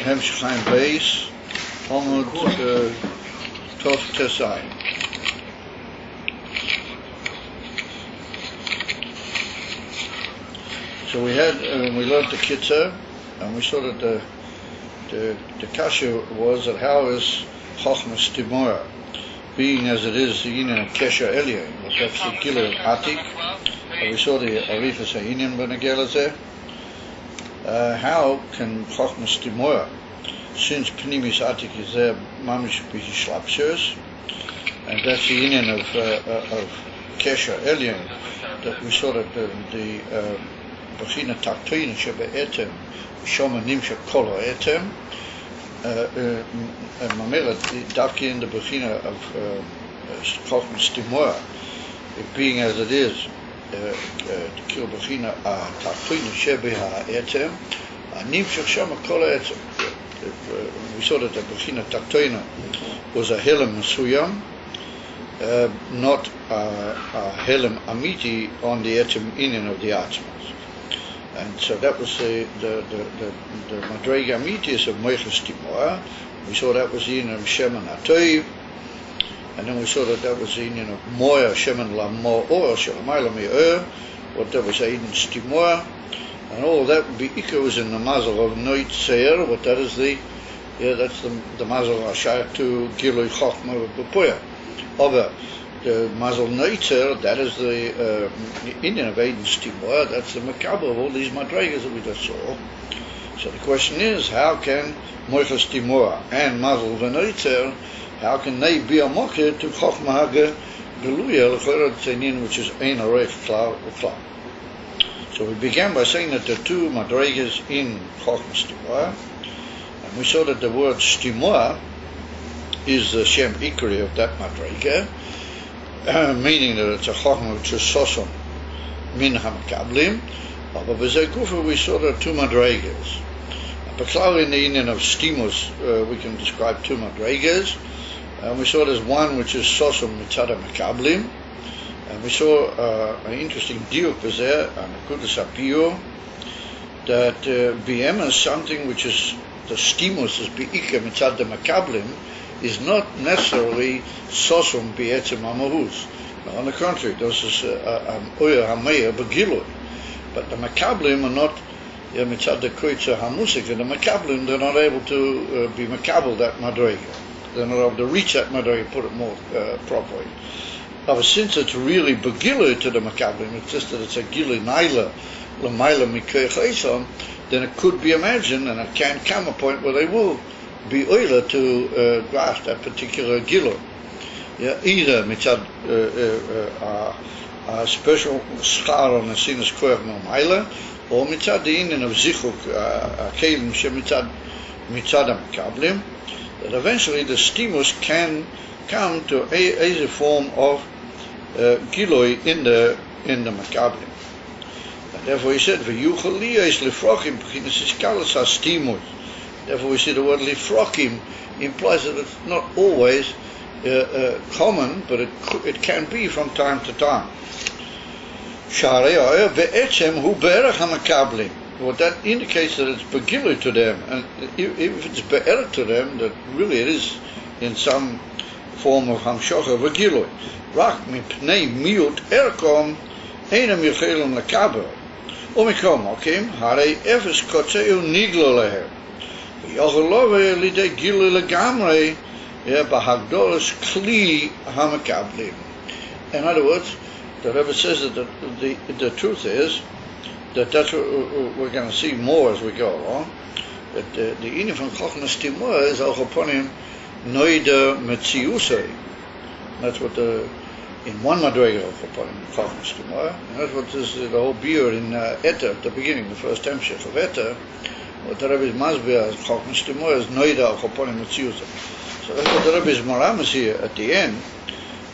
Hemshech Chaim Beis, Amud Tov Tesai. So we learned the Kitzur, and we saw that the kasha was that how is Chochmas Timora, being as it is the Inyan of Kesher Elyon, that's the Gilui Atik, and we saw the Arifas HaInyan Benegel there. How can Chochmas Timora, since Pnimis Atik is there, Mamish B'Hishlapshus, and that's the Inyan of Kesher Elyon, that we saw that the Bechina Taktoin Shebe Etem, Shoma Nimsha Kolo Etem, Mamela Davki in the Bechina of Chochmas Timora, being as it is, the Kil Bechina Taktoin Shebe Etem, Nimsha Shoma Kolo Etem. We saw that the Bechina Taktoina was a Helem Suyam, not a Helem Amiti on the Etem Inyan of the Atmas. And so that was the Madrega Amitius of Moiches Timora. We saw that was the Inyan of Shemen Atoiv, and then we saw that was the Inyan of Moya Shemen La Mo or Shalamayla Me'er, what that was Aiden Timora, and all that would be echoes in the Mazel of Noit Seir, what that is that's the Mazel Ashar to Gilui Chochma B'Poya. Over the Mazel Neitzer, that is the Inyan of Aiden Timora, that's the Makabah of all these Madregas that we just saw. So the question is, how can Moiches Timora and Mazel V'Neitzer, how can they be a mocker to Chochma Haga Geluya L'Chorot Tzinin, which is Ein Arech Klau L'Klau. So we began by saying that there are two Madregas in Chochmas Timora, and we saw that the word Timora is the Shem Ikri of that Madrega, meaning that it's a Chochma which is Sosom Min HaMakablim. But B'Zeh we saw there are two Madregas. But in the Inyan of Stimus, we can describe two Madregas. And we saw there's one which is Sosom Mitzad HaMakablim. And we saw an interesting diuk was there, and a Kudas Apio, that BM is something which is the Stimus is Be'ika Mitzad HaMakablim, is not necessarily Sosum B'Etzem HaMahus. On the contrary, this is Oyer HaMeir B'Gilui. But the Makablim are not Mitzad the Koitza HaMusik, and the Makablim, they're not able to be Makabel that Madrega. They're not able to reach that Madrega, put it more properly. However, since it's really B'Gilui to the Makablim, it's just that it's a Gilui Naila, L'Maila Mikei Chayson, then it could be imagined, and it can come a point where they will be oiler to grasp that particular gilui. Either mitzad a special schar on the sinus koyach no maila, or mitzad the Inyan of zichuk kelim shemitzad mitzad HaMakablim, that eventually the stimulus can come to a form of gilui in the Makablim. And therefore he said, "V'yuchal liyos lifrochim b'chinas iskalas ha-stimulus." Therefore we see the word lifrokim implies that it's not always common, but it can be from time to time. What that indicates that it's begilui to them, and if it's be'er to them, that really it is in some form of hamshocha begilui. Rak mipnei miut erkom einam yichelum lekaber. Umikom okim harei efes kotzeu niglo lehem. In other words, the Rebbe says that the truth is that that's what we're going to see more as we go along. That the Inyan from Chochmas Timora is auch upon him Noida Metziusei. That's what in one Madrega upon him Chochmas Timora, and that's what is the whole beer in Eter at the beginning, the first Hemshech of Eter. What the Rebbe is Masbia as Chochmas Timora is Noida Choponim Metziusei. So that's what the Rebbe is Maramas here at the end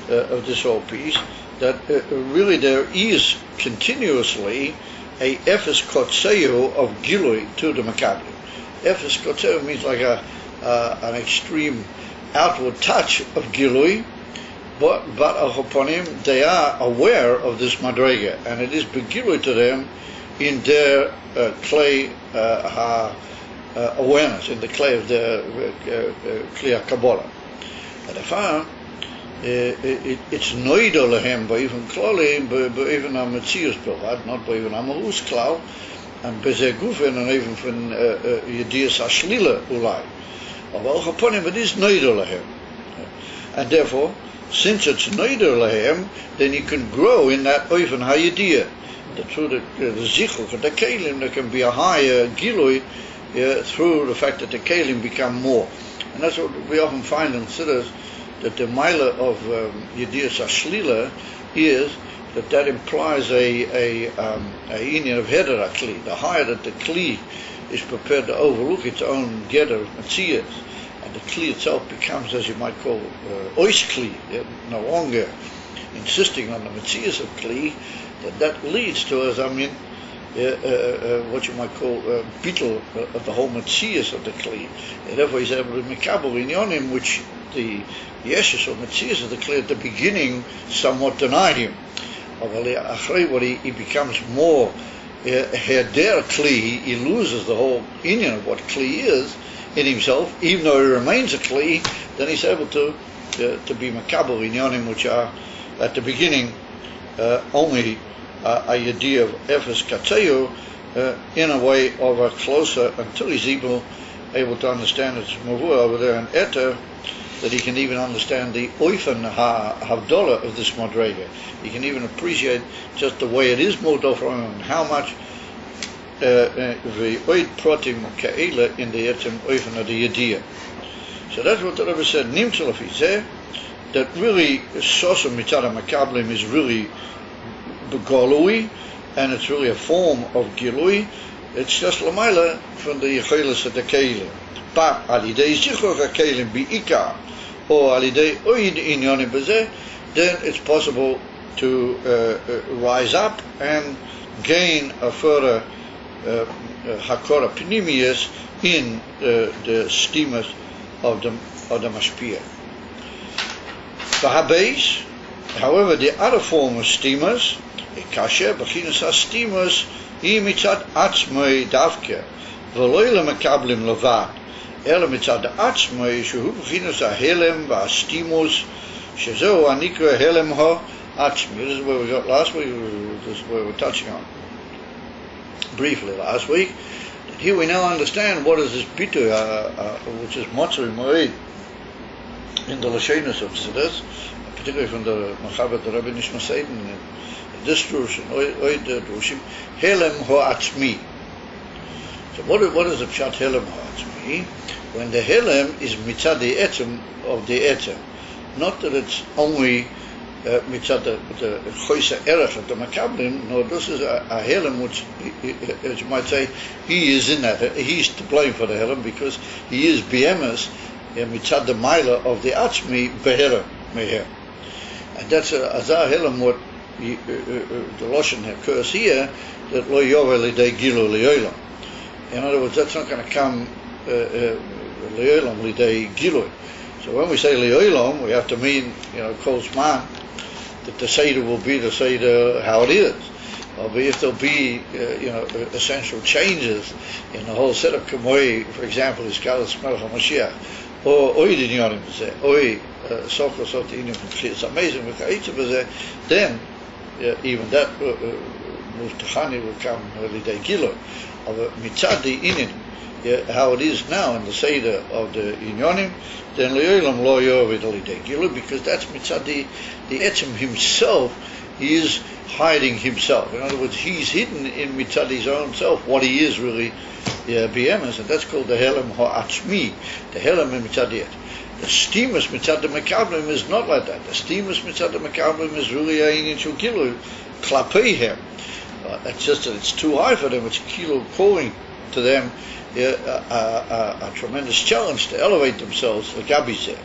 of this whole piece, that really there is continuously a Efes Kotzeu of Gilui to the Makablim. Efes Kotzeu means like an extreme outward touch of Gilui, but upon him they are aware of this Madrega, and it is Begilui to them in their clay awareness in the clay of the Kli Kabbalah. And therefore, it's noido lehem ba'ivin klali, ba'ivin ha-metzius bilvad, not ba'ivin ha-mahus klal, and b'zeh gufen, and even from yediyas ha-shlila ulai. Of al chaponim, it is noido lehem. And therefore, since it's noido lehem, then you can grow in that oifen ha-yediyah. Through the zichuk of the kelim, there can be a higher gilui through the fact that the kelim become more. And that's what we often find in Siddur, that the mila of Yediyas Ashlila is that implies a union of Heder Kli. The higher that the Kli is prepared to overlook its own Geder of Metzias, and the Kli itself becomes, as you might call, Ois Kli, no longer insisting on the Metzias of Kli, that leads to, what you might call beetle of the whole Metzias of the Kli. And therefore he's able to Mikabel Inyonim, which the Yeshus or Metzias of the Kli at the beginning somewhat denied him. What he becomes more Heder Kli, he loses the whole union of what Kli is in himself, even though he remains a Kli, then he's able to be Mikabel Inyonim, which are at the beginning only a idea of Efes Katzeyu in a way of a closer, until he's able to understand its Mavua over there in Eter, that he can even understand the Oifen HaHavdolah of this Madrega. He can even appreciate just the way it is Modophron and how much the Oid Protim Ka'ela in the Etzem Oifen of the Yediyah. So that's what the Rebbe said, Nimtzul Afizeh, that really Sosum Mitzad HaMakablim is really Begolui, and it's really a form of Gilui. It's just Lamaila from the Yechilas of the Kelim. But Alidei Zichor HaKelim Bi'ikar, or Alidei Oid Inyonim Bezeh, then it's possible to rise up and gain a further Hakora Pnimius in the steamers of the Mashpia. V'habeis, however, the other form of steamers, Kasher, Bechinas ha-steamers, hi mitzad atzmei davke, v'loi lemekablim levad, ela mitzad atzmei, shehu bechinas ha-helem v'ha-steamos, shezeu anikra helem ha-atzmei. This is where we got last week, this is where we're touching on briefly last week. Here we now understand what is this bitu, which is Motzei Moed, in the Lashonos of Tzedus, particularly from the Machaber, the Rabbi Nishma Seiden, this Drushim, Oid Drushim, Helem Ha'atzmi. So what is the Pshat Helem Ha'atzmi? When the Helem is mitzad the Etzem of the Etzem. Not that it's only mitzad the Choysa Erech of the Makablim, no, this is a Helem which, as you might say, he is in that, he's to blame for the Helem because he is BMS, mitzad the Maila of the Atzmi, Beherem, Meher. And that's a Azar Helem, what the Lashon occurs here, that lo yovel lidei gilu li'olam. In other words, that's not going to come li'olam lidei gilu. So when we say li'olam, we have to mean, kol zman, that the Seder will be the Seder how it is. Or if there'll be, essential changes in the whole set of Kamoi, for example, is Galas Melech HaMashiach, or Oid Inyonim B'zeh, Oid Sokol Sot Inyonim B'zeh, it's amazing, then even that Mustachani will come Lidei Gilo of Mitzad the Inyan, how it is now in the Seder of the Inyonim, then Le'olam Lo Yovid Lidei Gilo, because that's Mitzad the Etzem himself, he is hiding himself. In other words, he's hidden in Mitzad his own self, what he is really, BMS, and that's called the Helem Ha'atzmi, the Helem Mitzad the Etzem. The steamers mitzad the Makablim is not like that. The steamers mitzad the Makablim is really a inyan kilu klapeihem. It's just that it's too high for them. It's kilu calling to them a tremendous challenge to elevate themselves. The Gabizeh.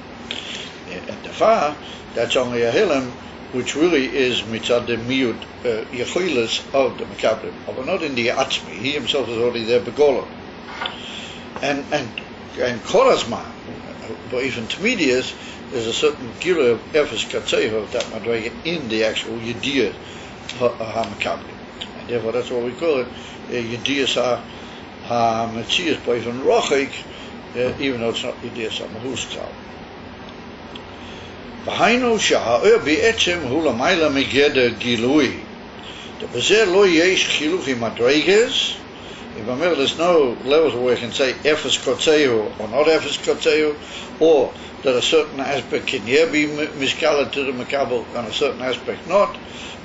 And therefore, that's only a helem which really is mitzad the miud yechilas of the Makablim, but not in the Atzmi. He himself is already there begola. And korazman. But even Tmidias, there's a certain gila of Efes Katzeyu of that Madrega in the actual Yediyah HaMakablim. And therefore that's what we call it, Yediyah ha-metzias b'ofen rochik, even though it's not Yedias HaMahuskal. V'hainu sheha'or b'etzem hu lamayla migeder gilui. B'zeh lo yesh chiluch im madreges. Remember, there's no levels where we can say Efes Kotzeu or not Efes Kotzeu, or that a certain aspect can be miskalat to the Makabel and a certain aspect not.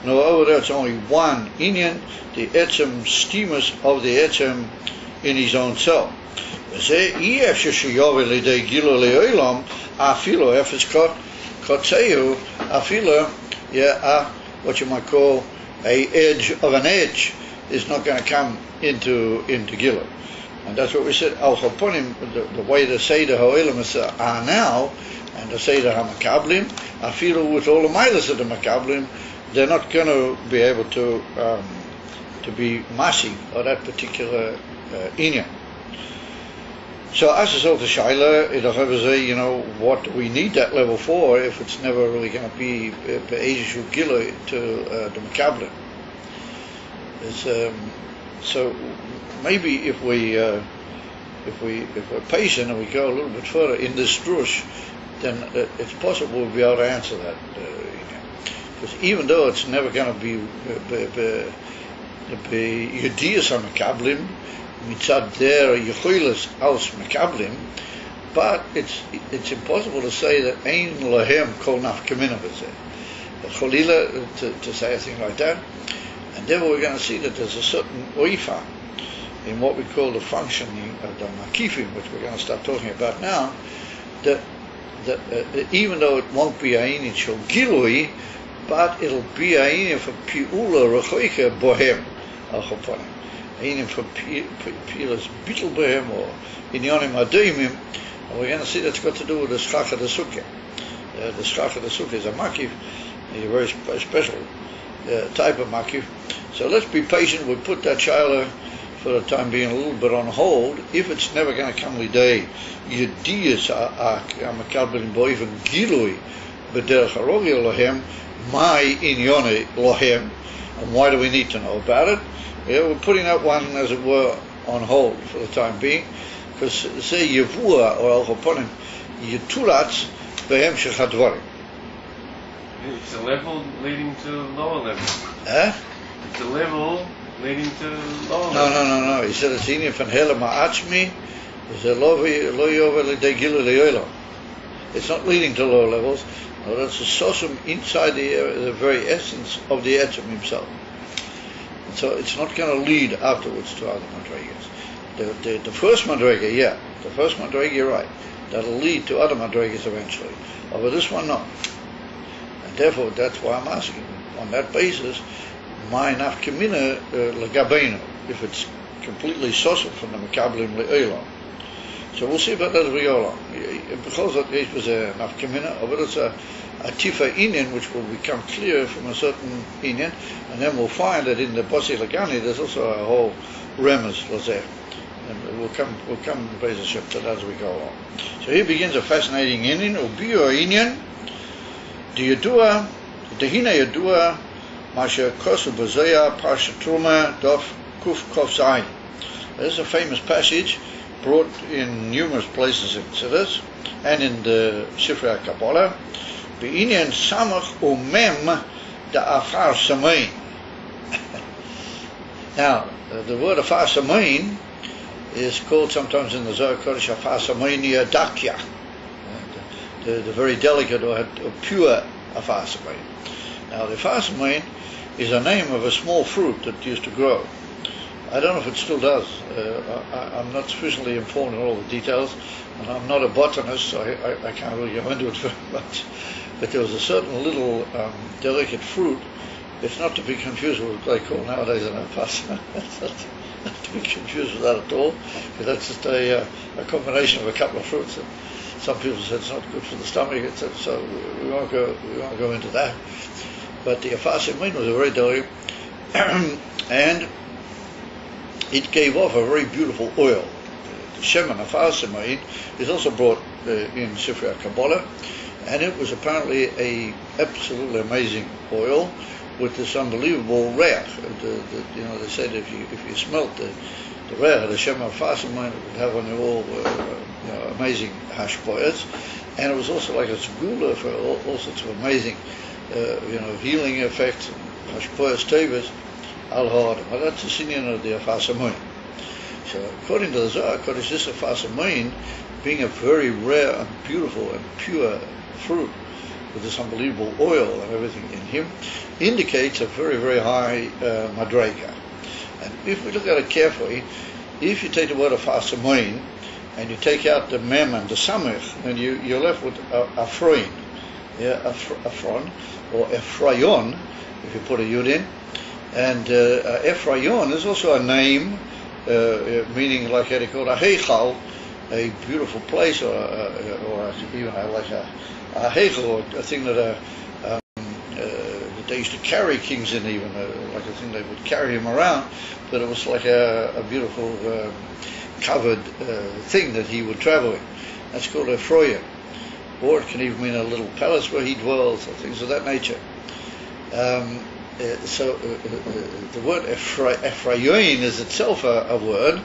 No, over there it's only one inyan, the etzem stemus of the etzem in his own self. What you might call a edge of an edge is not going to come into Gilui. And that's what we said, Al Chaponim, the way the Seder HaOlam are now, and the Seder HaMakablim, afilu with all the milas of the Makablim, they're not going to be able to be massive of that particular inyan. So as is also Shaila, it'll have to say, what do we need that level for if it's never really going to be Be'ezishu Gilui to the Makablim. So maybe if we're patient and we go a little bit further in this drush, then it's possible we'll be able to answer that. Because even though it's never going to be Yedias HaMakablim, mitzad der Yechilas als Makablim, but it's impossible to say that Ein Lahem Kol Nafkamina B'zeh. Cholila to say a thing like that. And then we're going to see that there's a certain oifa in what we call the functioning of the makifim, which we're going to start talking about now, that even though it won't be ainin shel gilui, but it'll be ainin for pi'ula rechoike bohem al choponim, ainin for pi'ulas bittul bohem or inyonim adoimim, and we're going to see that's got to do with the shchach of the sukkah. The shchach of the sukkah is a makif, a very special type of makif. So let's be patient. We'll put that shaila for the time being a little bit on hold. If it's never going to come liday Yedias HaMakablim b'ofen gilui b'derech harogi lohem, my inyone lohem, and why do we need to know about it? We're putting that one, as it were, on hold for the time being, because say Yevua or Al Chaponim Yetulatz behem shechadvarim. It's a level leading to lower level. It's a level leading to lower level. No. He said it's inyan from Hela Ma'achmi. It's not leading to lower levels. No, that's a sosum inside the very essence of the etzem himself. And so it's not going to lead afterwards to other madrigas. The first madriga, the first madriga, you're right. That'll lead to other madrigas eventually. But this one, no. And therefore, that's why I'm asking. On that basis, my nafkamina legabeinu, if it's completely sosum from the makablim le'olam. So we'll see about that as we go along. Because it was a nafkamina, but it's a tifa inyan, which will become clear from a certain inyan, and then we'll find that in the Bossi Lagani there's also a whole remez lazeh. And we'll come Bezashim to that as we go along. So here begins a fascinating inyan, ubiyo inyan, diyadua, dehina yadua, masha kosu bazoya, parsha truma, dof kuf kof zayin. There's a famous passage brought in numerous places in Tzidus and in the Sifrei HaKabbalah, B'inyan samach umem da'afar samein. Now, the word afar samein is called sometimes in the Zohar Kodesh afar samein yadakya, the very delicate or pure afar samein. Now, the afar samein is a name of a small fruit that used to grow. I don't know if it still does. I'm not sufficiently informed in all the details, and I'm not a botanist, so I can't really go into it very much. But there was a certain little delicate fruit. It's not to be confused with what they call nowadays an apas. Not to be confused with that at all, because that's just a combination of a couple of fruits. And some people said it's not good for the stomach, so we won't go into that. But the afar samein was a very delicate, and it gave off a very beautiful oil. The shemen afar samein is also brought in Sifrei HaKabbalah, and it was apparently a absolutely amazing oil with this unbelievable reach. They said if you smelt the the Reh, the Shem Afasamoin, would have on the all amazing hashpoyas, and it was also like a segula for all sorts of amazing healing effects, hashpoyas tevas al ha'adam. But that's the sinyan of the Afasamoin. So according to the Zohar Kodesh, this Afasamoin, being a very rare and beautiful and pure fruit with this unbelievable oil and everything in him, indicates a very, very high madrega. And if we look at it carefully, if you take the word Afasamoin and you take out the mem and the samech, then you're left with afroin, afron, or Ephrayon, if you put a yud in. And Ephrayon is also a name, meaning like how they call it, a heichal, a beautiful place, or even like a heichal, or a thing that they used to carry kings in, even like a thing they would carry him around, but it was like a beautiful covered thing that he would travel in. That's called a Ephraim, or it can even mean a little palace where he dwells, or things of that nature. So the word Ephraim is itself a word,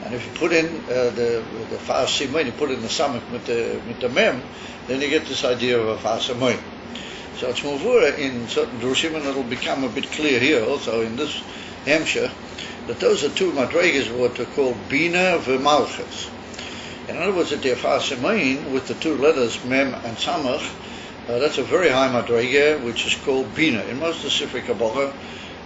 and if you put in the Fasamoin, you put in the samach with the mem, then you get this idea of a Fasamoin. So it's muvura in certain drushim, and it'll become a bit clear here also in this Hemshah, that those are two madregas, what are called Bina v'Malchus. In other words, that the Fasamoin with the two letters mem and samach, that's a very high madrega, which is called Bina. In most of the Sifrei Kabbalah,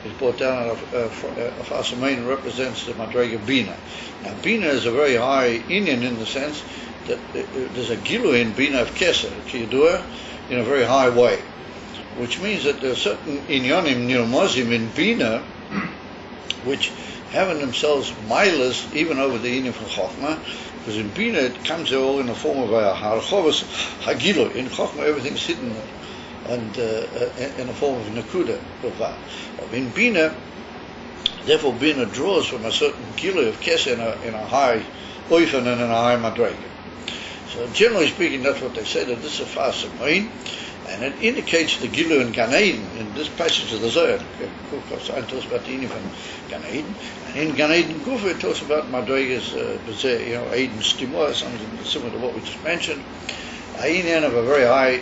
it's brought down that Afasamoin represents the madrega Bina. Now, Bina is a very high inyan in the sense that there's a gilu in Bina of Keser, Kiyadua, in a very high way, which means that there are certain inyanim, nirmozim in Bina, which have in themselves milas even over the inyan from Chochmah, because in Bina it comes all in the form of a harchovas hagilu. In Chochmah everything's hidden and in the form of nakuda. In Bina, therefore Bina draws from a certain gilu of keseh in a high oifen and in a high madrega. So generally speaking, that's what they say, that this is a Fasamoin, and it indicates the gilu in Gan Eden. In this passage of the Zohar, Kuf talks about the inyan from Gan Eden. In Gan Eden Gufa, it talks about madregas, Eden Stimor, something similar to what we just mentioned. Inyan of a very high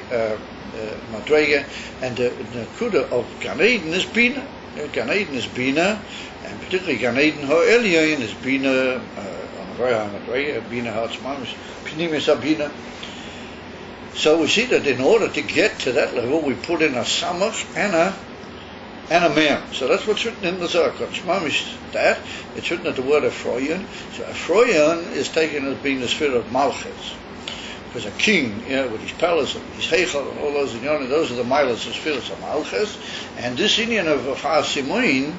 madrega, and the kuda of Gan Eden is Bina. Gan Eden is Bina, and particularly Gan Eden Ha'elyon is Bina on a very high madrega. Bina Ha'atzmamish, Pinimis Bina. So we see that in order to get to that level, we put in a samach and a mem. So that's what's written in the Zohar Kodesh. That it's written at the word Ephraim. So Ephraim is taken as being the spirit of Malchus, because a king, with his palace and his heichal and all those inyanim, those are the milas, the spirits of Malchus. And this inyan of Fasamoin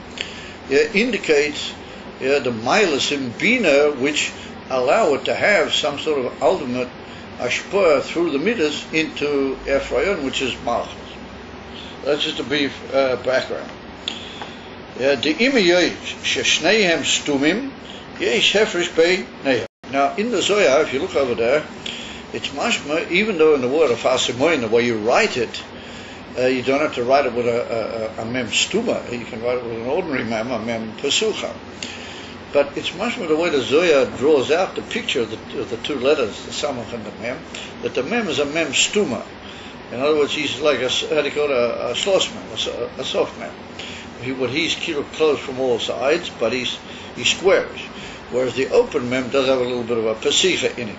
indicates the milas in Bina, which allow it to have some sort of ultimate ashpah through the midas into Ephraim, which is Malchus. That's just a brief background. The imiyoj sheshneihem stumim yesh hefresh beineihem. Now, in the Zohar, if you look over there, it's mashma, even though in the word of Fasamoin, the way you write it, you don't have to write it with a mem stuma. You can write it with an ordinary mem, a mem pesucha. But it's mashma the way the Zohar draws out the picture of the two letters, the samach and the mem, that the mem is a mem stuma. In other words, he's like a schlossman, a soft man. He's closed from all sides, but he's squarish. Whereas the open mem does have a little bit of a pasicha in it.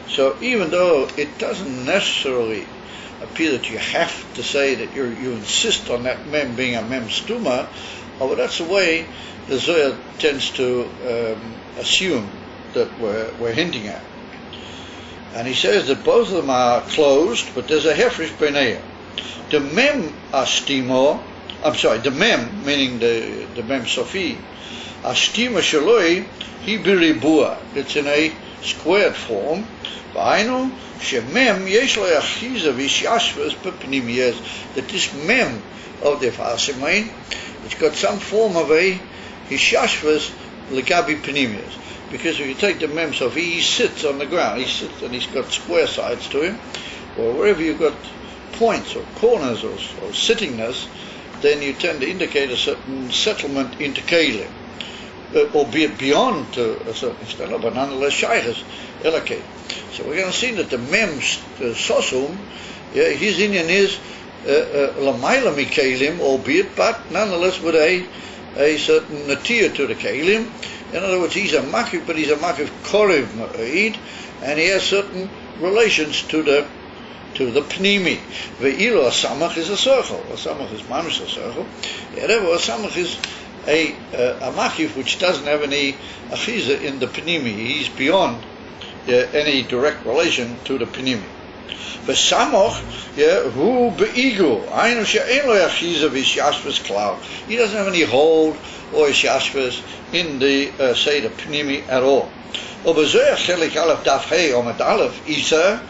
So even though it doesn't necessarily appear that you have to say that you insist on that mem being a mem stuma, but that's the way the Zohar tends to assume that we're hinting at. And he says that both of them are closed, but there's a hefresh b'neiah. The mem astimo, the mem, meaning the mem sofi, astimo shaloi, he biribua. It's in a squared form. V'ainu shemem yesh lo yachiza v'shashvas b'pnimiyas. That this mem of the Fasamoin, it's got some form of a hishashvas legabi pnimiyas. Because if you take the mem sofi, he sits on the ground. He sits and he's got square sides to him. Or wherever you've got points or corners or sittingness, then you tend to indicate a certain settlement into kelim. albeit beyond to a certain extent, but nonetheless shaykhs elokei. So we're going to see that the mem sosum, his Indian is lamayla mikelim, albeit, but nonetheless with a certain natir to the kelim. In other words, he's a makif, but he's a makif korev ma'id, and he has certain relations to the pnimi. Ve'ilo a samach is a circle. A samach is mamish a circle. Therefore, a samach is a makif which doesn't have any achiza in the pnimi. He's beyond any direct relation to the pnimi. V'samoch, hu be'igu. Ainu she'en lo achiza v'shashvas klal. He doesn't have any hold or shashvas in the say the pnimi at all. Obezoyach chelik alef daf hey omad alef isa.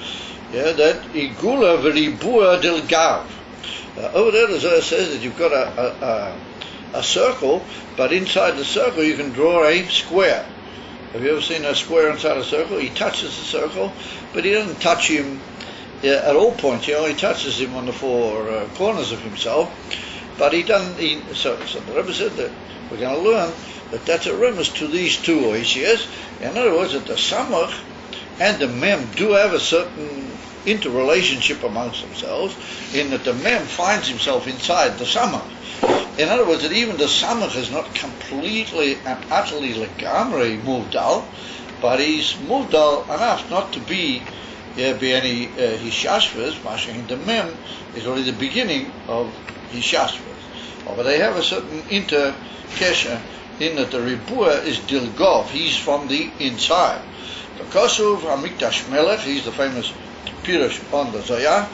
That igula v'ribua del gav. Over there, the Zohar says that you've got a circle, but inside the circle you can draw a square. Have you ever seen a square inside a circle? He touches the circle, but he doesn't touch him at all points. He only touches him on the four corners of himself. But he doesn't. So the Rebbe said that we're going to learn that that's a reference to these two oisias. In other words, that the samach and the mem do have a certain interrelationship amongst themselves, in that the mem finds himself inside the samach. In other words, that even the samach is not completely and utterly legamrei muvdal, but he's muvdal enough not to be any hishashvas. Mashing the mem is only the beginning of hishashvas. But they have a certain interkesha in that the ribua is dilgov. He's from the inside. The Kosuv Hamikdash Melech, he's the famous Pirush on the Zohar.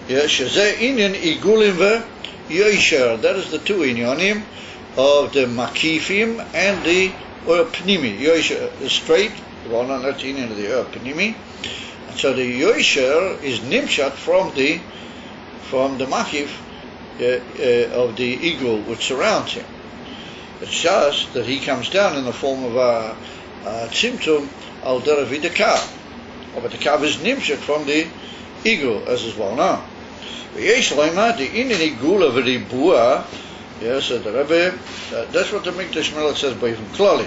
Shezeh Inyan Igulim ve Yoisher. That is the two inyanim of the Makifim and the Pnimi. Yoisher is straight, well, no, that's Inyan of the Pnimi. And so the Yoisher is nimshat from the Makif of the Igul which surrounds him. It's just that he comes down in the form of a tzimtzum al deravi the kav. But the kav is nimshak from the igul, as is well known. V'yesh loima the inin igula v'ribua. So the Rebbe, that's what the Mikdash Melech says by even klali.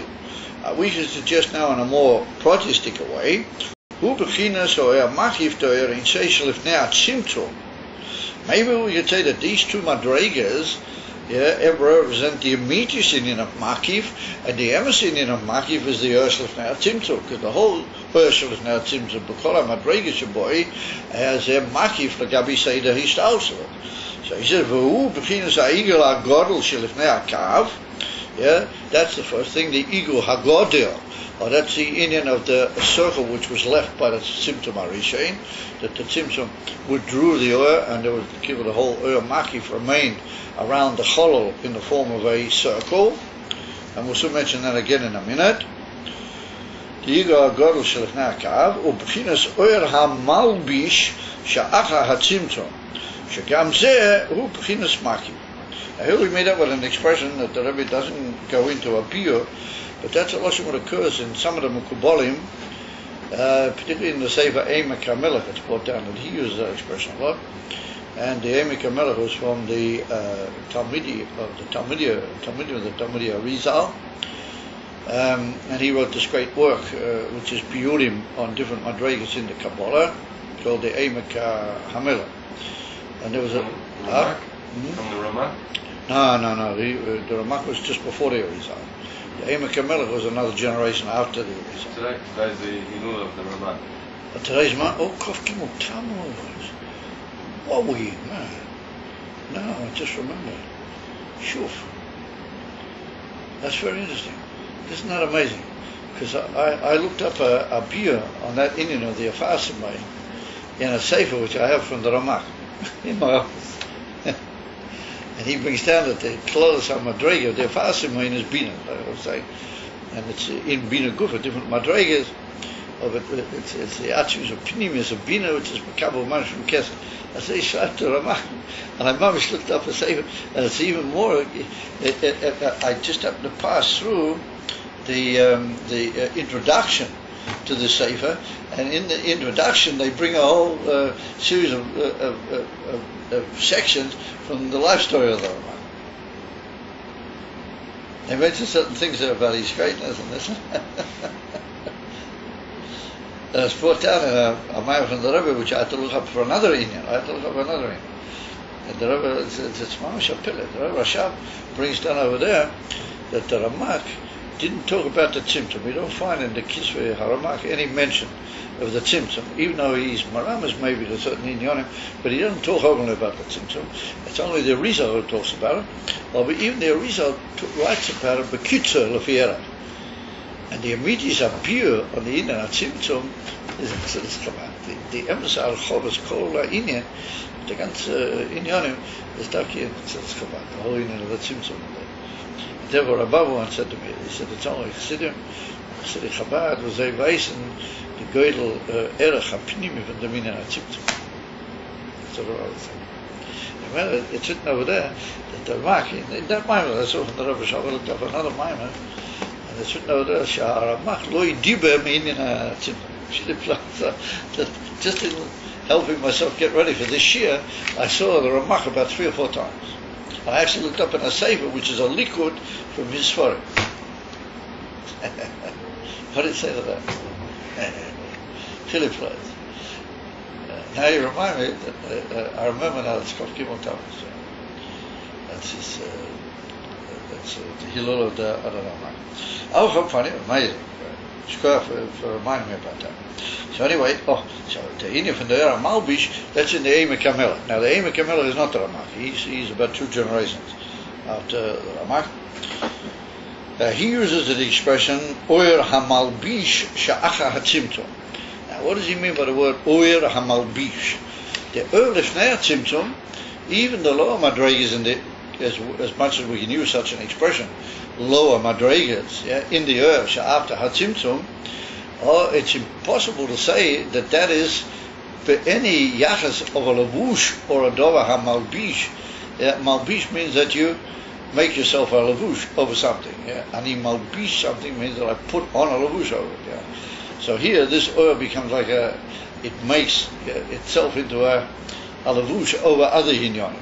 We should suggest now in a more protestic way. Hu bechinas o machif toyer in seishel ifnei tzimtzum. Maybe we could say that these two madregas represent the immediate Indian of Makif, and the emes Indian of Makif is the Urshel Fnei Tzimtzum, because the whole Urshel Fnei Tzimtzum, B'kol HaMadrega Shaboy, has a Makif L'gabi Seidah Hishtalsel. So he said, V'hu b'chinas ha'igel ha'godel shelifnei ha'kav. That's the first thing, the igel ha'godel. Or that's the Indian of the circle which was left by the Tzimtzum HaRishain, that the Tzimtzum withdrew the Ur, and there was the whole Ur Makif remained around the Cholol in the form of a circle, and we'll soon mention that again in a minute. The Igor HaGodel Shelifnei HaKav, Ub'chinas Ur HaMalbish Sha'acha HaTzimtzum, Shegam Zeh Hu B'chinas Makif. Here we made up with an expression that the Rebbe doesn't go into a biur, but that's a lesson what occurs in some of the Mekubalim, particularly in the Sefer Emek HaMelech. It's brought down that he uses that expression a lot. And the Emek HaMelech was from the Talmudi Arizal, and he wrote this great work, which is biurim on different madregas in the Kabbalah, called the Emek HaMelech. And there was a from the Ramak? No. The Ramak was just before the Arizal. The Emek HaMelech was another generation after the Arizal. Today's the Hilul of the Ramak. Today's man, Kof Gimel Tammuz. What were you, man? No, I just remembered. Shuf. That's very interesting. Isn't that amazing? Because I looked up a biur on that Indian of the Afasimay in a sefer which I have from the Ramak in my office. And he brings down that the Klolos HaMadrega, the Afasimay is Bina, I would say. And it's in Bina Gufa, different Madregas. It's the attributes of Pnimius of Bina, which is Makabel Manish from Kesed. I say, Shrat to Ramak. And I mamish looked up a sefer, and it's even more. I just happened to pass through the introduction to the sefer, and in the introduction they bring a whole series of sections from the life story of the Ramak. They mention certain things there about his greatness and this. And it's brought down in a Maimon from the Rebbe, which I had to look up for another Inyan. And the Rebbe, it's Mamash Apillet. The Rebbe Rashab brings down over there that the Ramak didn't talk about the Tzimtzum. We don't find in the Kisvei HaRamak any mention of the Tzimtzum, even though he's Maramas maybe to certain Inyanim, but he doesn't talk openly about the Tzimtzum. It's only the Arizal who talks about it. But even the Arizal writes about it, Bekitzer Lefiera. And the immediate appeal on the Inyan of Tzimtzum is the emphasis on Chovas Kol Inyan, the ganze Inyanim is da hier in Tzimtzum, the whole Inyan of the Tzimtzum. Therefore, Rabbi once said to me, he said, it's only Chassidim, Chassidim Chabad, was they weisen the Geudel Erech HaPnimi von dem Inyan of Tzimtzum. That's what I was saying. Well, it's written over there that the Ramak, in that Maimon, I saw from the Rebbe Shabbat, looked up another Maimon, and it's written over there, Sha'aramak lo yidiber me'inyan ha'tzimtzum. Just in helping myself get ready for this shir, I saw the Ramak about 3 or 4 times. I actually looked up in a sefer, which is a likud from his Sfarim. What did it say to that? Philip Floyd. Now you remind me that I remember now it's called Gimel Tammuz. That's his. That's the Hillel of the. I don't know. I was funny, amazing. Shkoyach for reminding me about that. So anyway, so the Inyan from the Era Malbish, that's in the Eime Kamela. Now the Eime Kamela is not the Ramak. He's about 2 generations after the Ramak. He uses the expression Oyer HaMalbish Sha'acha HaTzimtzum. Now what does he mean by the word Oyer HaMalbish? The Oyer Lefnei HaTzimtzum, even the lower madregas in the, as much as we can use such an expression, lower madregas, in the Oyer Sha'after HaTzimtzum, it's impossible to say that that is any yachas of a lavush or a dova ha-malbish. Malbish means that you make yourself a lavush over something. Ani malbish something means that I put on a lavush over it. So here this oil becomes like it makes itself into a lavush over other hinyanim.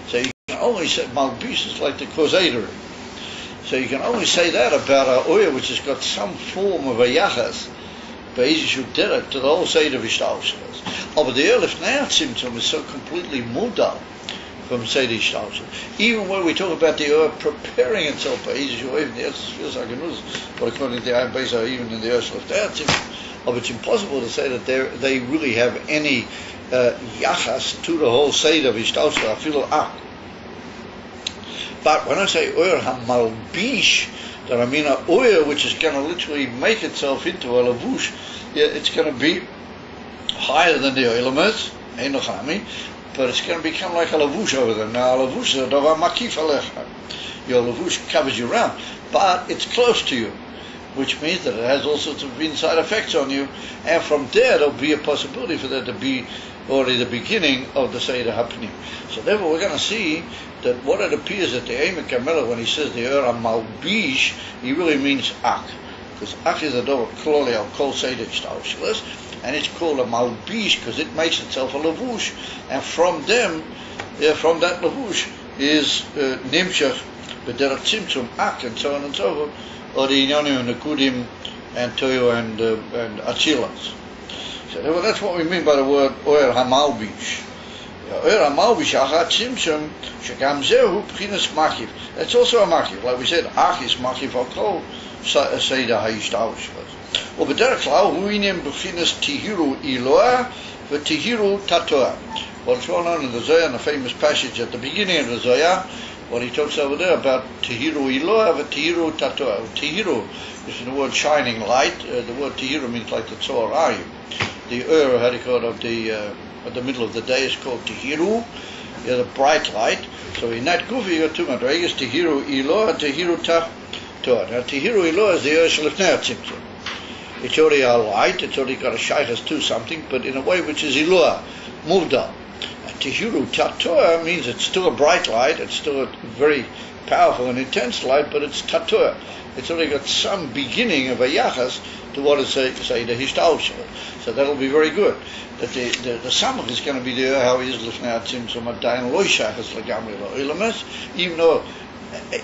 So you can only say malbish is like the causator. So you can only say that about an oil which has got some form of a yachas, Be'ezishu derek to the whole side of Ishtalshalas. But the Lefnei HaTzimtzum is so completely mudal from Seder Ishtalshalas. Even when we talk about the oil preparing itself, Be'ezishu, even the Eretz feels like a news, but according to the Ayin Beis, even in the Lefnei HaTzimtzum, it's impossible to say that they really have any yachas to the whole side of Ishtalshalas. I feel But when I say oil ha-malbish, that I mean an oil which is going to literally make itself into a lavush, it's going to be higher than the oil but it's going to become like a lavush over there. Now a lavush is a davar makif alecha. Your lavush covers you around, but it's close to you, which means that it has all sorts of inside effects on you, and from there there'll be a possibility for there to be already the beginning of the Seder HaPnim. So therefore we're going to see that what it appears that the Eime Kamela, when he says the Era Malbish, he really means Ak. Because Ak is a dover kloli al kol Seder Ishtalshalas, and it's called a Malbish because it makes itself a lavush, and from that lavush is Nimshach, B'derech Tzimtzum, Ak, and so on and so forth, or the Inyanim and the Kudim, and Toyo and Atzilas. So therefore that's what we mean by the word Oyer HaMalbish. Oyer HaMalbish, Achat Tzimtzum, Shekam Zehu, P'chinas Makif. That's also a Makif. Like we said, Ach is Makif al Kol, Seder HaYishtalshalas. Or B'derech Klau, Hu Inyam P'chinas Tihiru Iloah, V'Tihiru Tatoah. What's well known in the Zohar, in the famous passage at the beginning of the Zohar, what he talks over there about Tihiru Iloah, V'Tihiru Tatoah. Tihiru is the word shining light. The word Tihiru means like the Tzorayim. The how do you call it, at the middle of the day is called Tihiru, the bright light. So in that Gufi you got 2 madregas, Tihiru Iloah and Tihiru Tatoah. Now Tihiru Iloah is the Oyer Lefnei HaTzimtzum. It's already a light, it's already got a shaychus to something, but in a way which is Iloah, Muvdal. Tihiru Tatoah means it's still a bright light, it's still a very powerful and intense light, but it's Tatoah. It's already got some beginning of a yachas to what is say the Hishtalshalas. So that'll be very good. That the samach is going to be there how he is Lefnei HaTzimtzum Adayin lo shaychus legamri la'olamas, even though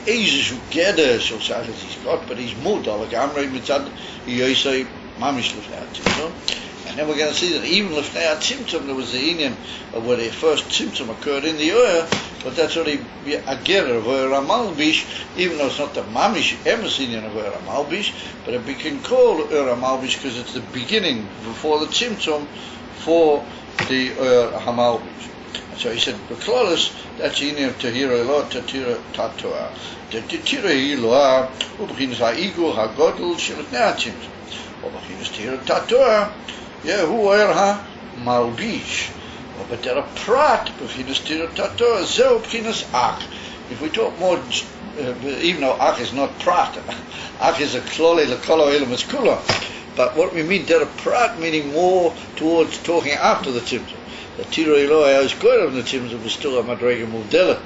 Easy together, so as he's got, but he's more like Amrei Mitzad, he say, Mamish Lefnei HaTzimtzum. And then we're going to see that even Lefnei HaTzimtzum, there was the union of where the first Tzimtzum occurred in the Oyer, but that's already a ger of Oyer HaMalbish, even though it's not the Mamish Emes union of Oyer HaMalbish, but it can call Oyer HaMalbish because it's the beginning before the Tzimtzum for the Oyer HaMalbish. So he said, Beklalis, that's the union of Tahira Eloah, Tahira Tatoah. The Tahira Eloah, Ubechinas HaIgul HaGodel Shelefnei HaTzimtzum. Ubechinas Tahira Tatoah, Yehu Oyer HaMalbish. But there are prat, Bechinas Tahira Tatoah, Zeu Bechinas Ach. If we talk more, even though Ach is not prat, Ach is a Kloli Lekolo Elemus Kula. But what we mean, there are prat, meaning more towards talking after the Tzimtzum. The Tira Eloah is good of the Tzimtzum, but still a Madrega Muvdela,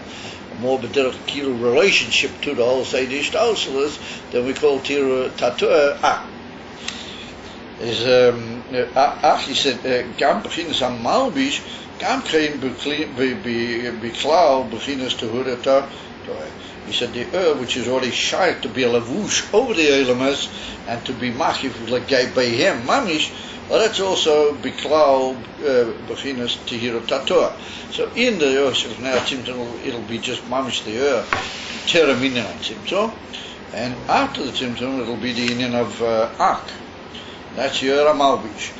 a more B'derech Kilu relationship to the whole Seder Ishtalselis than we call Tira Tatoah Ach. Ach, he said, Gam Bechinas HaMalbish, Gam Kein Biklau Bechinas Tehura Tatoah. He said the which is already shy to be a lavush over the Elamas and to be machif like Behem Mamish, well, that's also Biklau Bechinas Tahira Tatoah. So in the Yosef now Tzimtzum it'll be just Mamish the Terem Inyan Tzimtzum, and after the Tzimtzum it'll be the Inyan of Ak. That's Oyer HaMalbish.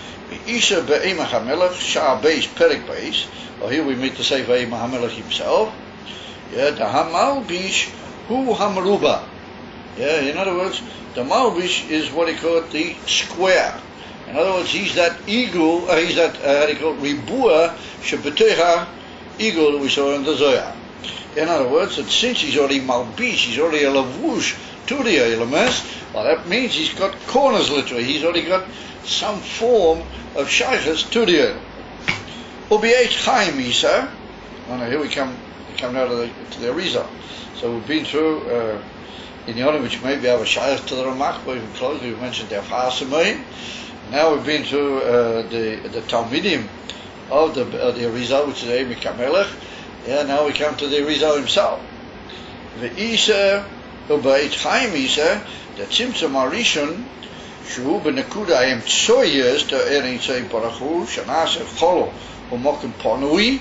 Isha Be'emach HaMelech Shah Beis Perek Beis. Well, here we meet the Sefer Emach HaMelech himself. Yeah, the HaMalbish Hu HaMeruba. Yeah, in other words, the Malbish is what he called the square. In other words, he's that eagle, he's that, how do you call it, Ribua Shebetecha eagle that we saw in the Zohar. In other words, that since he's already Malbish, he's already a lavush to the elements, well, that means he's got corners literally, he's already got some form of shaykhs to the element. Ubi'et Chaim Isa, oh no, here we come now to the Arizal. So we've been through in Yonim, which maybe have a shaykh to the Ramach, but even closely we mentioned the Afar Samoim. Now we've been through the Talmidim of the Arizal, which is Emach HaMelech. Yeah, now we come to the Arizal himself. The Isa Ubi'et Chaim Isa, the Tzimtzum Arishon, Shu B'Nekuda Ayem Tzoyes to Erin Tzei Baruchu Shanaseh Cholo U'Mokim Ponui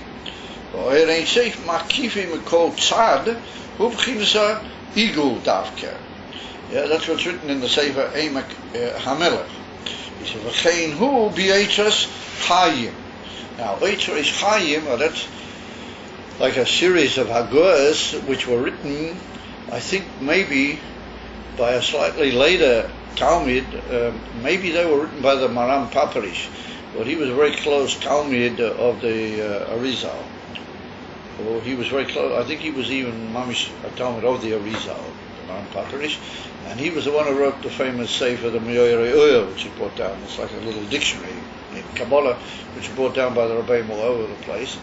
Erin Tzei Makifi Mikol Tzad U'B'Chinas HaIgul Davke. Yeah, that's what's written in the Sefer Emach HaMelech. He said, V'chein hu b'Eitras Chayim. Now, Eitras Chayim, well, that's like a series of Haguas which were written, I think maybe by a slightly later Talmud, maybe they were written by the Maram Paparish, but he was a very close Talmud of the Arizal. Well, he was very close, I think he was even Mamish a Talmud of the Arizal, the Maram Paparish, and he was the one who wrote the famous Sefer, the Me'orei Oyer, which is brought down. It's like a little dictionary in Kabbalah, which is brought down by the Rebbeim all over the place.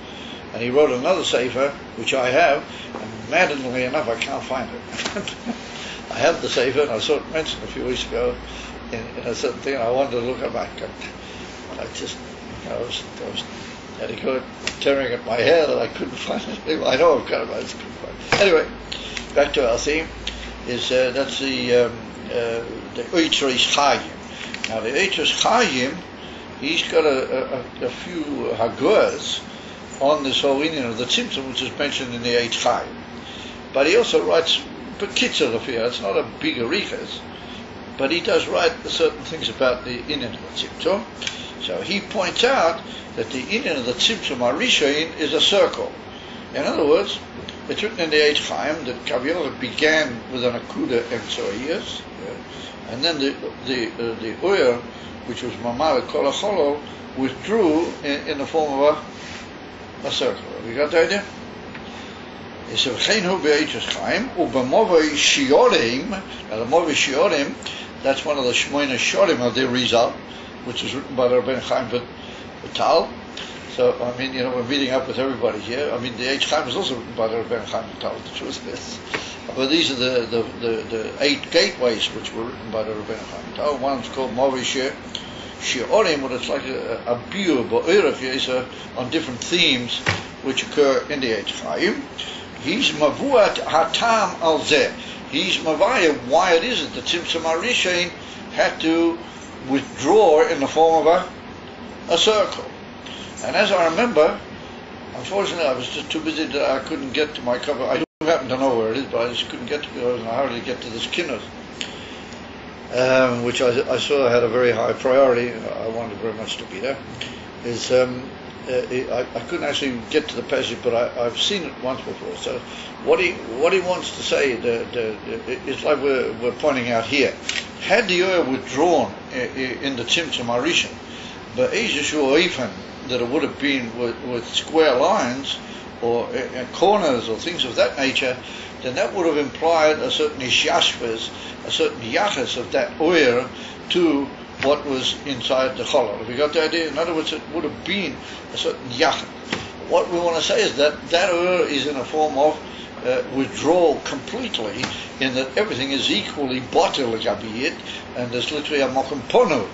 And he wrote another Sefer, which I have, and maddeningly enough, I can't find it. I have the Sefer, and I saw it mentioned a few weeks ago in a certain thing, and I wanted to look it back. I just, I was had to go tearing at my hair that I couldn't find it. I know I've got it, but I just couldn't find it. Anyway, back to our theme. That's the Eitras Chayim. Now the Eitras Chayim, he's got a few Haguas on this whole Indian of the Tzimtzum, which is mentioned in the Eitz Chayim. But he also writes Bekitzer of here. It's not a big arichas, but he does write certain things about the Indian of the Tzimtzum. So he points out that the Indian of the Tzimtzum Arishain is a circle. In other words, it's written in the Eitz Chaim that Kaviola began with an Akuda Emtsoiyas, and then the Oyer, which was Mamara Kol HaCholol, withdrew in the form of a circle. Have you got the idea? He said, V'chein hu be'Eitras Chaim, u'b'movei Shiorim. Now the Movei Shiorim, that's one of the Shmoyne Shorim of the Arizal, which is written by the Rabbeinu Chaim Vital. So, I mean, we're meeting up with everybody here. I mean, the Eitz Chaim is also written by the Rabbeinu Chaim Vital, the truth is. But these are the 8 gateways which were written by the Rabbeinu Chaim Vital. One's called Movei Shiorim, but it's like a biur, on different themes which occur in the Eitz Chaim. He's mavuat hatam al zeh. He's mavaya why it is that the Tzimtzum HaRishon had to withdraw in the form of a circle. And as I remember, unfortunately I was just too busy that I couldn't get to my cover. I do happen to know where it is, but I just couldn't get to it. I was in a hurry to get to this Kinnus, which I saw had a very high priority. I wanted very much to be there. I couldn't actually get to the passage, but I've seen it once before. So what he wants to say, it's like we're pointing out here. Had the oil withdrawn in the Tzimtzum HaRishon, but even that it would have been with square lines or corners or things of that nature, then that would have implied a certain ishashvas, a certain yachas of that oil to what was inside the cholol. Have you got the idea? In other words, it would have been a certain yachas. What we want to say is that oil is in a form of withdrawal completely, in that everything is equally bottle gabiyit, and there's literally a mokum pono.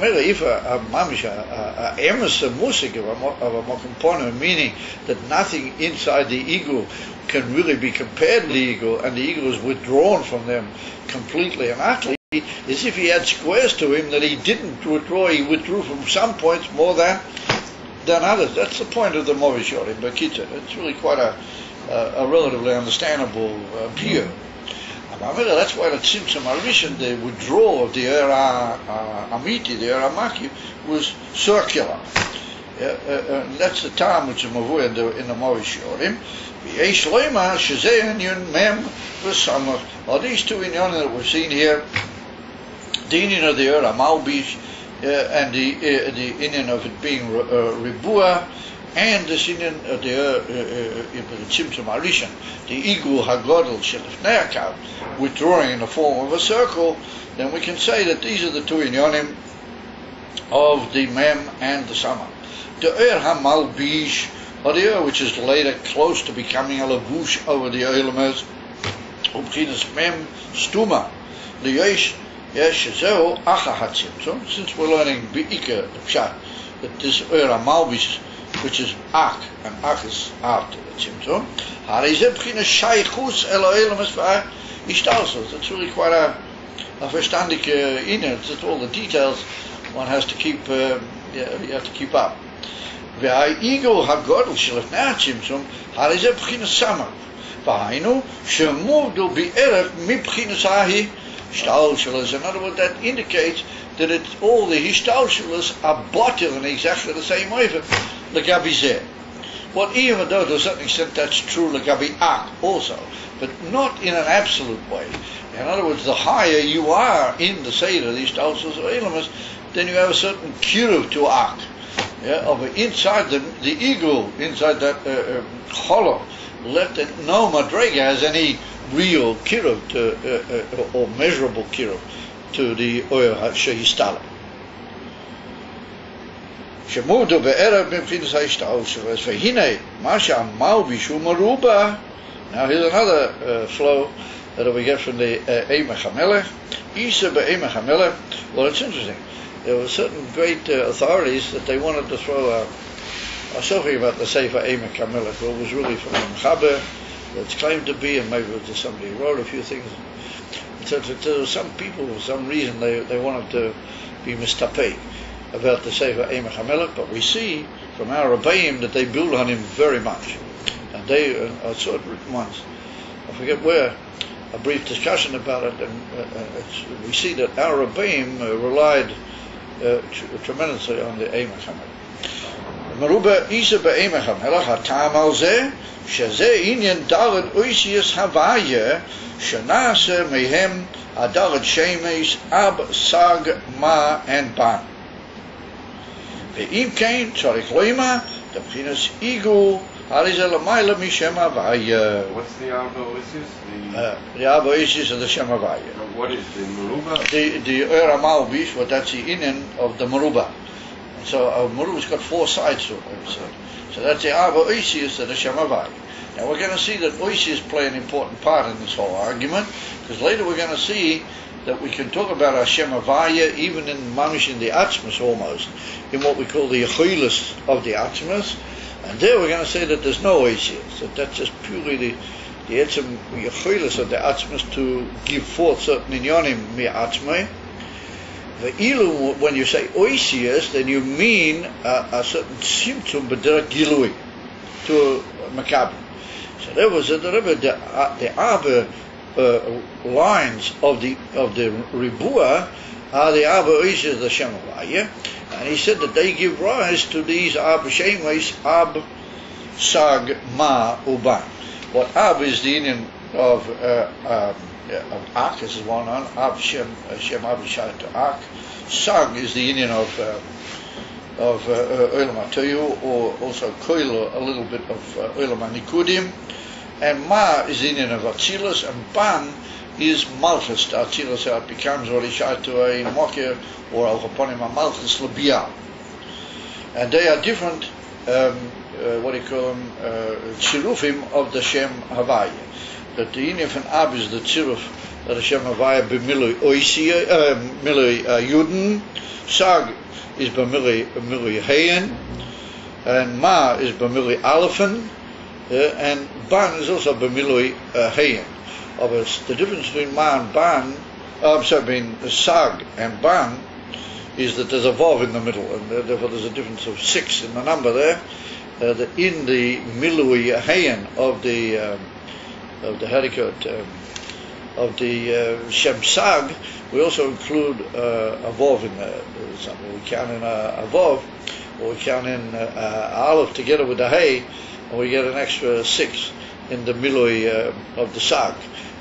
If a emerson musik of a mokum pono, meaning that nothing inside the ego can really be compared to the ego, and the ego is withdrawn from them completely and utterly, as if he had squares to him that he didn't withdraw. He withdrew from some points more than others. That's the point of the Movishor in Bekitza. It's really quite a relatively understandable view. That's why the Tzimtzum HaRishon, the withdrawal of the Era Amiti, the Era Maki, was circular. That's the time which is Mavu in the Movishiorim. V'yesh Leima, Shezeh Inyan Mem V'Samach. These two inyanim that we've seen here, the inyan of the Era Malbish, and the inyan of it being Ribua, and the inyan of the Tzimtzum HaRishon, the Igu HaGodel Shelifnei HaKav, withdrawing in the form of a circle, then we can say that these are the two inyanim of the Mem and the Sama. The HaMalbish, or the which is later close to becoming a lavush over the Eilemes, Ubchinas Mem Stuma, the Yesh Zeo Acha HaTzimtzum, since we're learning Be'ika, the Pshat, that this HaMalbish, which is Ak, and Ak is after the Tzimtzum, Harizeh B'chinas Shaychus Elo Eilemes V'Ishtalsos. It's really quite a verstandig inner. It's all the details one has to keep, you have to keep up. והאיגו הגודל שלפני הצמצום, הרי זה בחינת סמך. והיינו, שמורדו בערך מבחינת ההשתלשלוס. In other words, that indicates that all the histalshelus are bottled in exactly the same way for Lagabi Zeh. Well, even though to a certain extent that's true Lagabi Ak also, but not in an absolute way. In other words, the higher you are in the Seder, the histalshelus or Elamus, then you have a certain kiruv to Ak. Of inside the ego, inside that hollow, left that no madrega has any real kiruv or measurable kiruv to the oil shehistala. Shemudu be'erev b'mchinas ha'ishtalshelus ve'hinei masha malbish u'maruba. Now here's another flow that we get from the Eimach HaMelech. Isa be'Eimach HaMelech. Well, it's interesting. There were certain great authorities that they wanted to throw something about the Sefer Eimach HaMelech, but it was really from the Mechaber that's claimed to be, and maybe it was just somebody who wrote a few things. So some people, for some reason, they wanted to be mistapei about the Sefer Eimach HaMelech, but we see from our Rebbeim that they build on him very much. And they, I saw it written once, I forget where, a brief discussion about it, and we see that our Rebbeim relied tremendously on the Eimach HaMelech. Meruba Isa be'Eimach HaMelech hatam al zeh shezeh inyan daled oisius havaya shenase mehem adaled shemes ab sag ma and ban. Ve'im kein tzarich loima debchinas igu harizel amayla mishem havaya. What's the Arba Oisius? The Arba Oisius of the Shem Havaya. What is the Meruba? The Ur Malbish, but that's the inyan of the Meruba. And so Meruba's got four sides to it. So that's the Arba Oisius of the Shem Havaya. Now we're going to see that Oisius play an important part in this whole argument, because later we're going to see that we can talk about Hashem Havaya even in Mamish in the Atzmas almost, in what we call the Yechilas of the Atzmas, And there we're going to say that there's no oisius, that that's just purely the etzem yecholos of the atzmas to give forth certain inyonim mi'atzmai. Ve'ilu, when you say oisius, then you mean a certain symptom b'derech gilui to makabel. So there was the Abba lines of the Ribua are the Abba oisius the Shem Havaya, and he said that they give rise to these Ab Shemais, Ab, Sag, Ma, Uban. What Ab is the Indian of Ak, this is one on, Ab Shem Abishai to Ak. Sag is the Indian of Olam HaToyu, or also Koil, a little bit of Olam HaNikudim. And Ma is the Indian of Atzilus, and Ban is Malchus to Atzilus, so it becomes Orishai to a Mokir, or Al Chaponim Malchus Labiyah. And they are different, what do you call them, Tzirufim of the Shem Havaya. That the Indian from Ab is the Tziruf of the Shem Havaya b'milui Oisiya, milui Yuden, Sag is b'milui Hayen, and Ma is b'milui Alephan, and Ban is also b'milui Hayen. The difference between Ma and Ban, between Sag and Ban, is that there's a vav in the middle, and therefore there's a difference of 6 in the number there. That in the milui hayan of the harikot of the Shem Sag, we also include a vav in there. We count in a vav, or we count in aleph together with the hay, and we get an extra 6 in the milui of the Sag.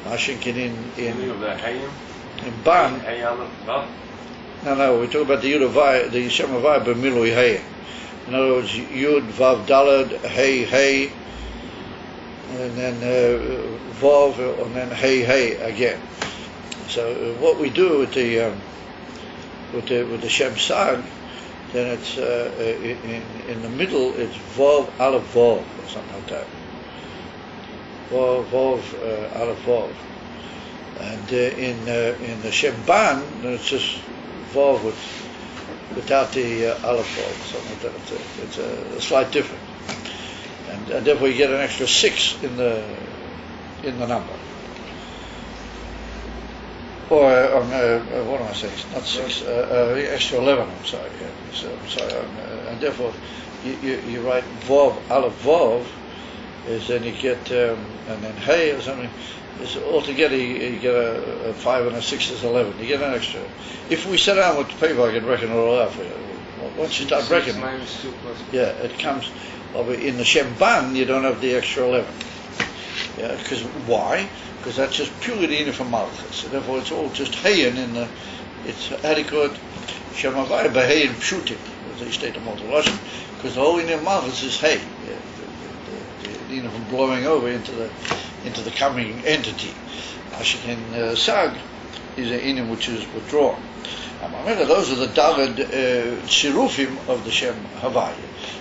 I think in Ban. No, we talk about the Yud Havai, the Shem Havai b'milui hay. In other words, Yud, Vav, Dalad, Hey, and then Vav, and then Hey again. So what we do with the Shem Sag, then it's in the middle it's Vav, Aleph, Vav, or something like that. Vav, Aleph, Vav. And in the Shem Ban, then it's just Vav without the aleph or something like that. It's a slight difference, and therefore you get an extra 6 in the number. Or what am I saying? Not 6, extra 11. I'm sorry. And therefore you write vav aleph vav, is then you get and then hey or something. It's altogether you get a 5 and a 6 is 11. You get an extra. If we sit down with the paper, I can reckon it all out for you. Once you start reckoning, yeah, it comes. In the Shem Ban, you don't have the extra 11. Yeah, because why? Because that's just purely the inner from Malchus. So therefore, it's all just hayin in the. It's adequate. Shem Havai behayin pshutim, as they state in Malchus Russian, because the whole inner Malchus is hay. Yeah, the inner from blowing over into the coming entity. Ashikin Sag is an inim which is withdrawn. And remember, those are the Daled Tzirufim of the Shem Havaya.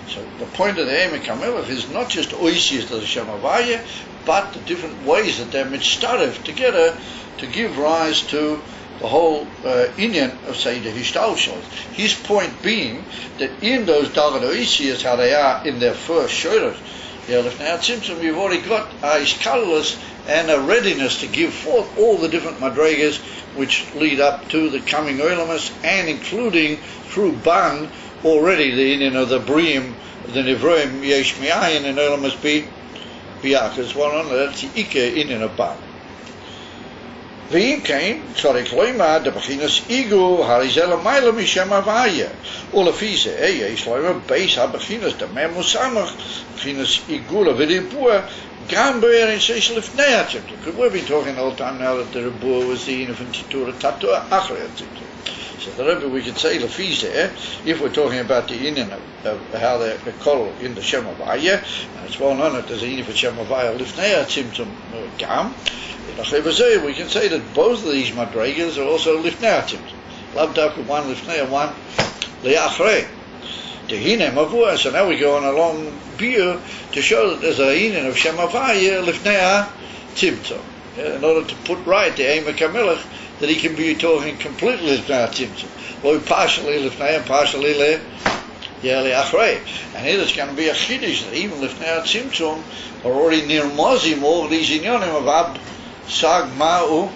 So the point of the Emek HaMelech is not just oisius to the Shem Havaya, but the different ways that they're mitztarev together to give rise to the whole inyan of Seder Hishtalshos. His point being that in those Daled oisius, how they are in their first shoulders, you've already got a iskalus and a readiness to give forth all the different madregas which lead up to the coming Olamas, and including through Ban already the Indian of the Briim, the Nivroim Yesh Mi'ayin and Olamas Biakas. Well, that's the Ike Indian of Ban. V'im came, tzarek loima, de beginas igu, harizela maila mishem avaya. Olafize, yesh loima, beis ha beginas, de memusamach, beginas igula v'ribua, gam be'er in seish lifnei atzimtu. Because we've been talking the whole time now that the ribua was the yin of Titura Tatua Achrei atzimtu. So the Rebbe, we could say Lafize, if we're talking about the Indian of how they're called in the Shem Havaya, and it's well known that there's a Indian for Shem Havaya lifnei atzimtum gam. We can say that both of these madregas are also lifnei atzimtum. Labdak one lifnei and one le'achrei. Tehinem avua. So now we go on a long view to show that there's a Indian of Shem Havaya lifnei atzimtum. In order to put right the Emek HaMelech, that he can be talking completely lifnei atzimtum, or partially lifnei and partially Yeli Achrei. And here there's going to be a chiddush that even if now Tzimtzum are already nirmozim all these inyonim of Ab, Sag, Ma'u,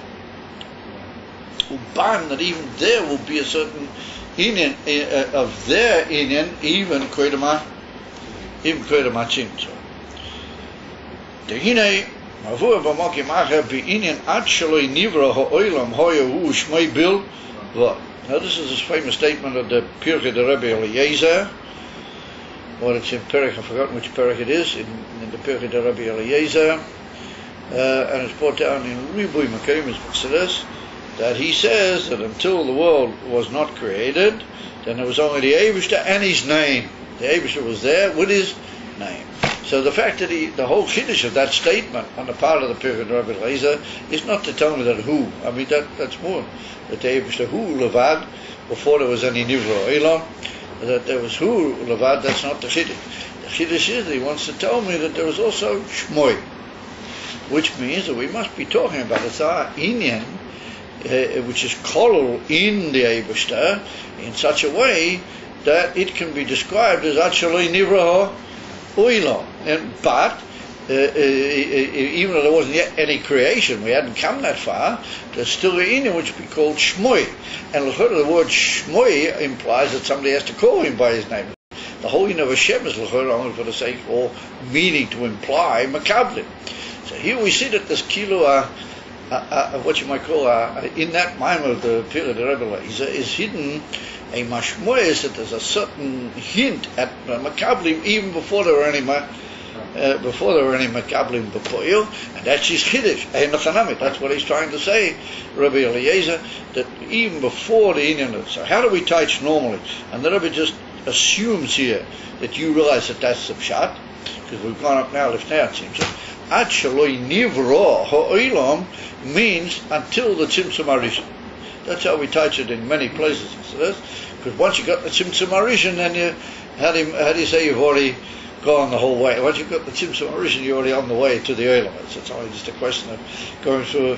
Uban, that even there will be a certain inyan of their inyan, even Koidama Tzimtzum. Dehine, Mavur B'mokim Acher B'inyan Ad Shaloi Nivra Ha'olam Hoya Hu Shmoi Bil Va. Now this is this famous statement of the Pirkei de Rebbe Eliezer, or it's in Perek, I've forgotten which Perek it is, in the Pirkei de Rebbe Eliezer, and it's brought down in Ribui Makim Exodus, that he says that until the world was not created, then there was only the Eibishter and his name. The Eibishter was there with his name. So the fact that the whole chiddush of that statement on the part of the Pirkei de Rebbe Eliezer is not to tell me that who. I mean that's more that the Eibishter who levad before there was any nivra olam, that there was who levad. That's not the chiddush. The chiddush is that he wants to tell me that there was also shmoi, which means that we must be talking about it's our inyan, which is kolol in the Eibishter in such a way that it can be described as actually nivra olam. But even though there wasn't yet any creation, we hadn't come that far, there's still an inyan which we call shmoi. And the word shmoi implies that somebody has to call him by his name. The whole inyan of Hashem is only for the sake or meaning to imply makablim. So here we see that this kilo, what you might call, in that mime of the Pirkei de Rebbe Eliezer is hidden a mashmoyes, that there's a certain hint at makablim even before there were any makablim b'poil, and that's his chiddush. That's what he's trying to say, Rabbi Eliezer, that even before the inyan. So how do we touch normally? And the Rebbe just assumes here that you realize that that's the pshat, because we've gone up now, left now, it seems. Ad shaloi nivra ha'olam means until the tzimtzum harishon. That's how we touch it in many places. Because once you got the tzimtzum harishon, then how do you say you've already gone the whole way? Once you've got the tzimtzum harishon, you're already on the way to the olam. It's only just a question of going through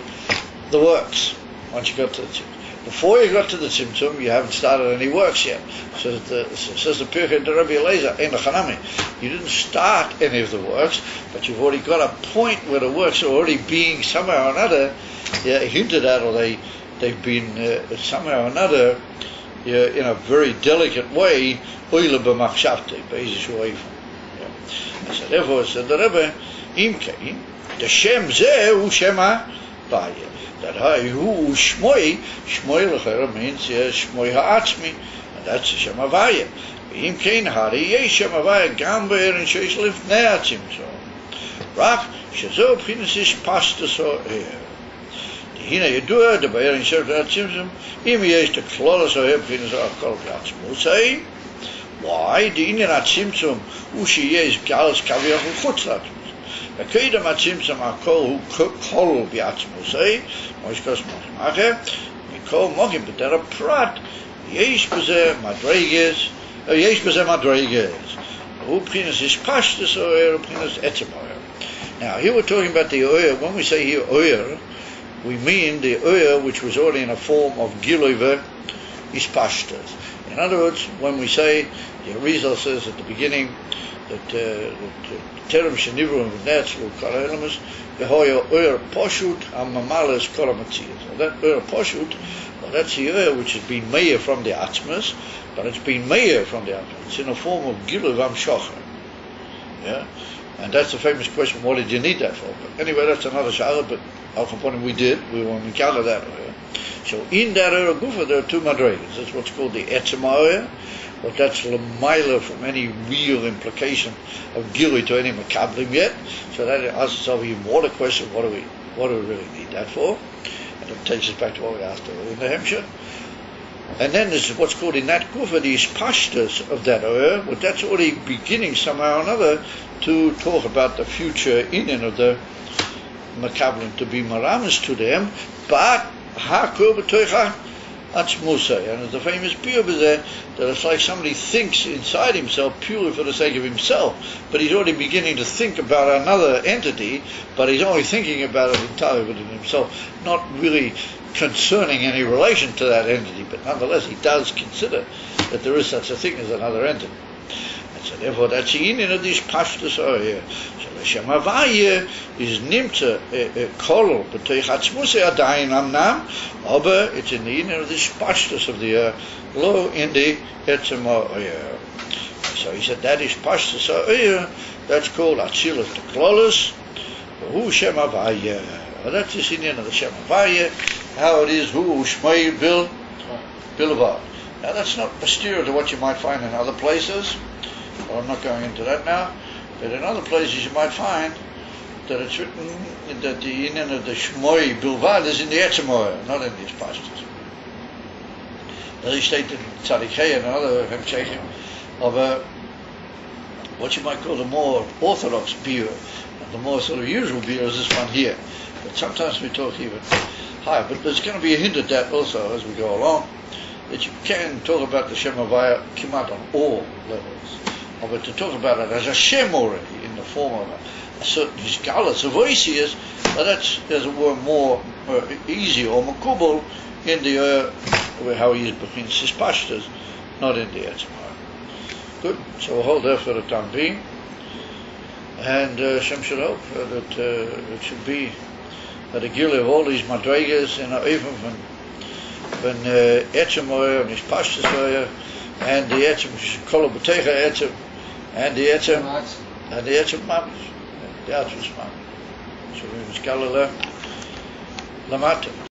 the works. Once you got to the tzimtzum. Before you got to the tzimtzum, you haven't started any works yet. So says the Pirkei de Rebbe Eliezer, you didn't start any of the works, but you've already got a point where the works are already being somehow or another hinted at, or they've been somehow or another in a very delicate way, oile b'machshavte, b'ezish oifen. So therefore, said the Rebbe, imkein, the Shem zeh hu Shem ha'bayeh. That hu shmoi lechera means shmoi ha'atzmi, and that's Shem ha'bayeh. Imkein hari yesh Shem ha'bayeh gam be'erin sheish lifnei ha'tzimtzum. Rak shezo b'chinas ish pastus ha'er. Hina yedua de be'erin sheish lifnei im yesh de klolos ha'er b'chinas ha'akol b'atzmusei. Why? The inyan ha'tzimtzum hu sheyesh galas kaviyach u'chutz ha'tzimtzum. Keidam ha'tzimtzum ha'kol hu kol b'atzmusei, moishkos mochim acher, mikol mochim b'dera prat, yesh b'zeh madreiges, hu b'chinas ish pashtus oyer, b'chinas etzem oyer. Now here we're talking about the oyer. When we say here oyer, we mean the oyer which was already in a form of giluver ish pashtus. In other words, when we say, the Arizal says at the beginning that terem shenivru v'netzlu kol ha'elamus v'hoya oyer poshut ha'mamales kol ha'matzias. That oyer poshut, well, that's the oyer which has been meir from the atzmas, but it's been meir from the atzmas. It's in a form of giluv amshocher. Yeah, and that's the famous question: what did you need that for? But anyway, that's another shara. But al kaponim we were mikala that oyer. So in that oyer gufa there are two madregas. That's what's called the etzem oyer. But that's l'mayla from any real implication of gilui to any makablim yet. So that asks itself even more the question: what do we really need that for? And it takes us back to what we asked earlier in the Hemshah. And then there's what's called in that gufa these pashtas of that oyer, but that's already beginning somehow or another to talk about the future inyan of the makablim to be maramis to them, but hakol b'toicha atzmusei. And there's a famous piyur there that it's like somebody thinks inside himself purely for the sake of himself, but he's already beginning to think about another entity, but he's only thinking about it entirely within himself, not really concerning any relation to that entity, but nonetheless he does consider that there is such a thing as another entity. So therefore that's the union of this pashtus here. So the Shem Havaya is nimtza kol b'toich atzmus adayin amnam, aber it's in the union of this pashtus of the lo in the etzem here. So he said that is pashtus here. That's called atzilus the klolos. Who Shem Havaya? Well, that's the union of the Shem Havaya. How it is who Shmei Bilvad. Now that's not posterior to what you might find in other places. Well, I'm not going into that now. But in other places you might find that it's written that the union of the Shmoi Bilvad is in the Etzemoyer, not in these pastures. Now he stated in Tzadikei and other Hemshechim of what you might call the more orthodox beer, and the more sort of usual beer is this one here. But sometimes we talk even higher. But there's going to be a hint at that also as we go along, that you can talk about the Shem Havaya Kimat on all levels. But to talk about it as a Shem already, in the form of a certain Galus, a voice is, but that's, as it were, more easy or makubal in the how he is between his pashtas, not in the Etzemah. Good, so we'll hold there for the time being. And Shem should hope that it should be that the Gila of all these madrigas in even when Etzemah and his pashtas and the Etzem Kol B'Teicha Etzem and the Etzem Mamish, the Atzmus Mamish. So we must Galileh Lamata.